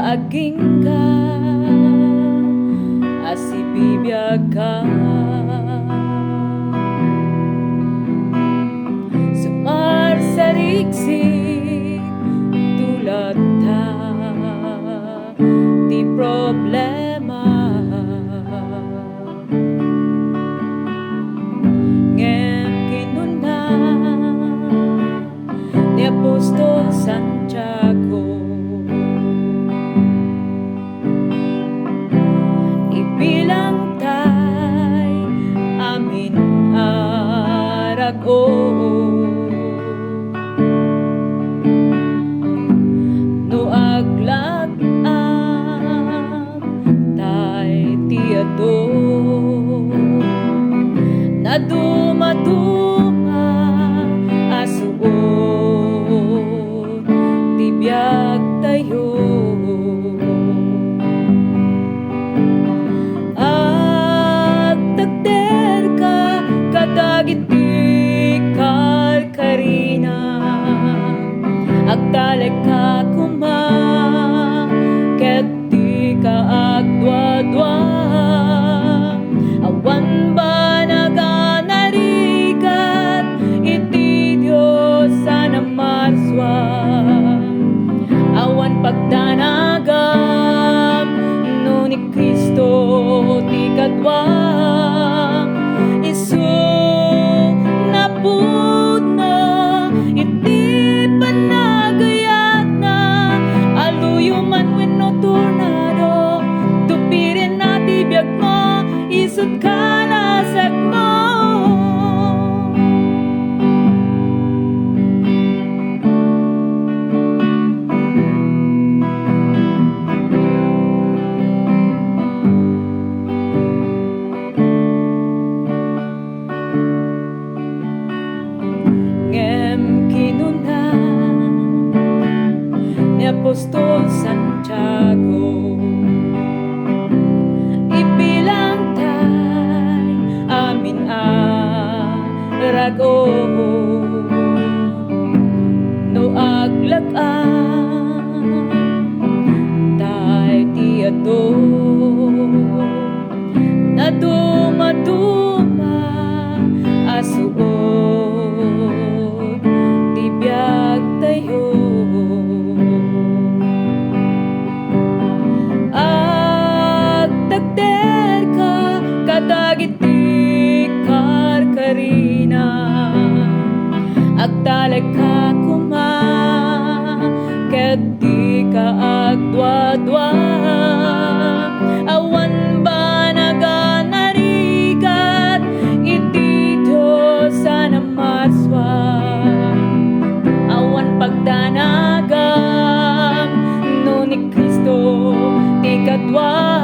aging ka asibibiyag ka sumarsariksik tulad ta di problema ngem kinuna ni Apostol Santiago bilang tay amin arago no aglag ang tay tiado na dumaduma asuot tibiyag tayo agitikkal karina agtalek ka kuma ket di ka agdwa-dwa awan ba naganarigat iti Dios sana marswa awan pagdanagam no ni Kristo ti kadwa isut kalasag mo ngem kinuna ni Apostol Santiago rago no aglagan tay tiado na dumaduma asuot tibiyag tayo agdagder ka kadagiti karina agtalek ka kuma ket di ka agdwa-dwa awan ba naganarigat iti Dios sana marswa awan pagdanagam no ni Kristo ti kadwa